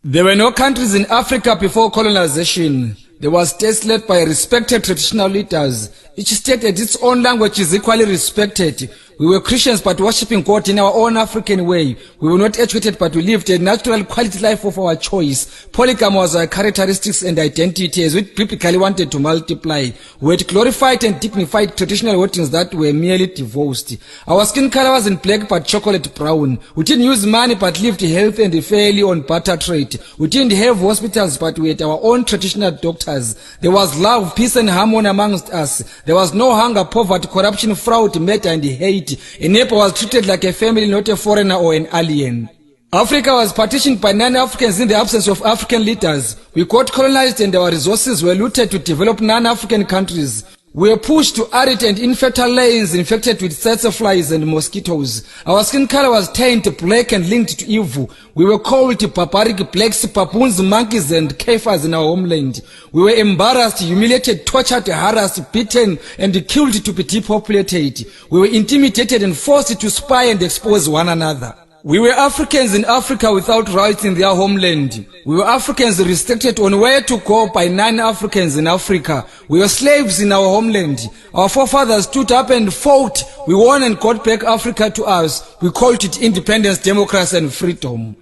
There were no countries in Africa before colonization. There was states led by respected traditional leaders. Each state had its own language is equally respected. We were Christians but worshipping God in our own African way. We were not educated but we lived a natural quality life of our choice. Polygamy was our characteristics and identity as we biblically wanted to multiply. We had glorified and dignified traditional weddings that were merely divorced. Our skin color wasn't black but chocolate brown. We didn't use money but lived healthy and fairly on barter trade. We didn't have hospitals but we had our own traditional doctors. There was love, peace and harmony amongst us. There was no hunger, poverty, corruption, fraud, murder and hate. A neighbor was treated like a family, not a foreigner or an alien. Africa was partitioned by non-Africans in the absence of African leaders. We got colonized and our resources were looted to develop non-African countries. We were pushed to arid and infertile lands infected with tsetse flies and mosquitoes. Our skin color was tanned black and linked to evil. We were called barbaric blacks, baboons, monkeys and kafirs in our homeland. We were embarrassed, humiliated, tortured, harassed, beaten and killed to be depopulated. We were intimidated and forced to spy and expose one another. We were Africans in Africa without rights in their homeland. We were Africans restricted on where to go by non-Africans in Africa. We were slaves in our homeland. Our forefathers stood up and fought. We won and got back Africa to us. We called it independence, democracy and freedom.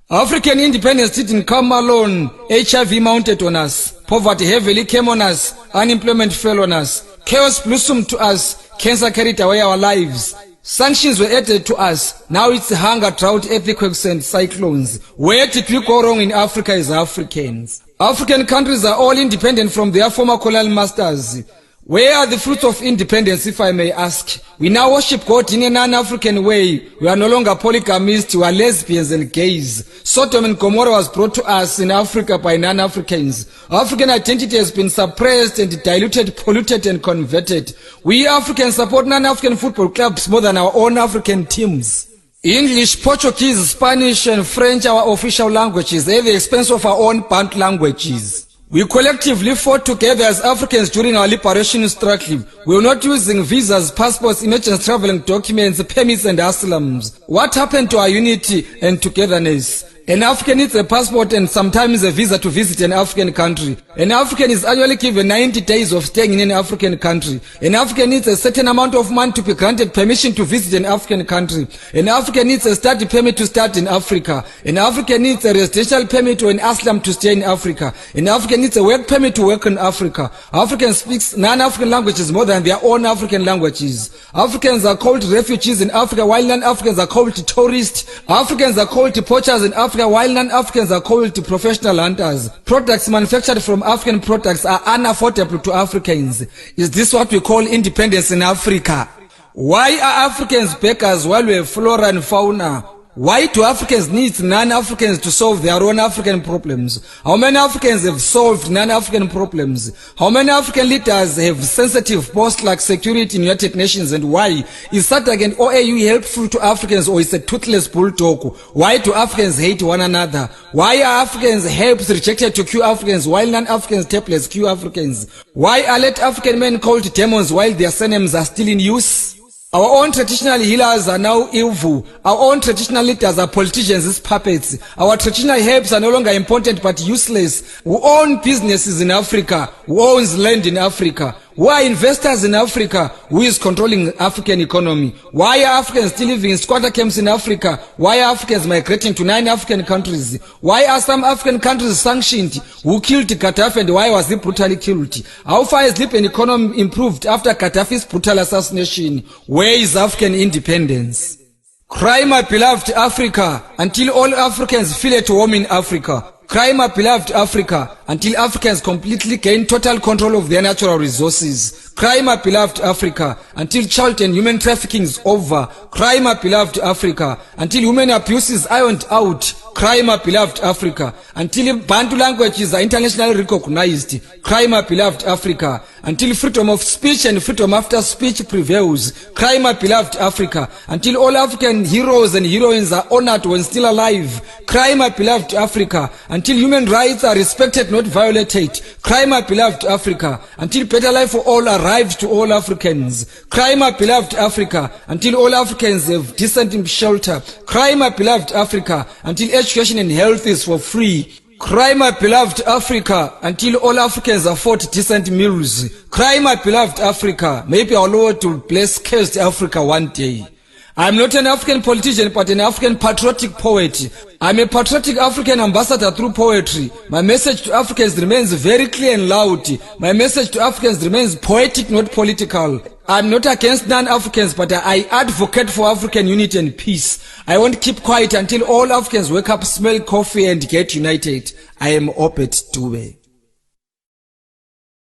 African independence didn't come alone. HIV mounted on us. Poverty heavily came on us. Unemployment fell on us. Chaos blossomed to us. Cancer carried away our lives. Sanctions were added to us. Now it's hunger, drought, earthquakes and cyclones. Where did we go wrong in Africa as Africans? African countries are all independent from their former colonial masters. Where are the fruits of independence, if I may ask? We now worship God in a non-African way. We are no longer polygamists, we are lesbians and gays. Sodom and Gomorrah was brought to us in Africa by non-Africans. African identity has been suppressed and diluted, polluted and converted. We Africans support non-African football clubs more than our own African teams. English, Portuguese, Spanish and French are our official languages at the expense of our own Bantu languages. We collectively fought together as Africans during our liberation struggle. We were not using visas, passports, emergency traveling documents, permits and asylums. What happened to our unity and togetherness? An African needs a passport and sometimes a visa to visit an African country. An African is annually given 90 days of staying in an African country. An African needs a certain amount of money to be granted permission to visit an African country. An African needs a study permit to study in Africa. An African needs a residential permit or an asylum to stay in Africa. An African needs a work permit to work in Africa. Africans speak non-African languages more than their own African languages. Africans are called refugees in Africa while non-Africans are called tourists. Africans are called poachers in Africa while non-Africans are called professional hunters. Products manufactured from African products are unaffordable to Africans. Is this what we call independence in Africa? Why are Africans beggars while we have flora and fauna? Why do Africans need non-Africans to solve their own African problems? How many Africans have solved non-African problems? How many African leaders have sensitive posts like security in United Nations, and why? Is SADC and OAU helpful to Africans or is a toothless bulldog? Why do Africans hate one another? Why are Africans helps rejected to cure Africans while non-Africans tablets cure Africans? Why are late African men called demons while their surnames are still in use? Our own traditional healers are now evil. Our own traditional leaders are politicians as puppets. Our traditional helps are no longer important but useless. Who own businesses in Africa? Who owns land in Africa? Who are investors in Africa? Who is controlling African economy? Why are Africans still living in squatter camps in Africa? Why are Africans migrating to 9 African countries? Why are some African countries sanctioned? Who killed Gaddafi and why was he brutally killed? How far has Libyan economy improved after Gaddafi's brutal assassination? Where is African independence? Cry, my beloved Africa, until all Africans feel at home in Africa. Cry, my beloved Africa, until Africans completely gain total control of their natural resources. Cry, my beloved Africa, until child and human trafficking is over. Cry, my beloved Africa, until human abuse is ironed out. Cry, my beloved Africa, until Bantu languages are internationally recognized. Cry, my beloved Africa, until freedom of speech and freedom after speech prevails. Cry, my beloved Africa, until all African heroes and heroines are honored when still alive. Cry, my beloved Africa, until human rights are respected, not violated. Cry, my beloved Africa, until better life for all arrives to all Africans. Cry, my beloved Africa, until all Africans have decent shelter. Cry, my beloved Africa, until education and health is for free. Cry, my beloved Africa, until all Africans afford decent meals. Cry, my beloved Africa, maybe our Lord will bless cursed Africa one day. I'm not an African politician, but an African patriotic poet. I'm a patriotic African ambassador through poetry. My message to Africans remains very clear and loud. My message to Africans remains poetic, not political. I'm not against non-Africans, but I advocate for African unity and peace. I won't keep quiet until all Africans wake up, smell coffee, and get united. I am Obed Dube.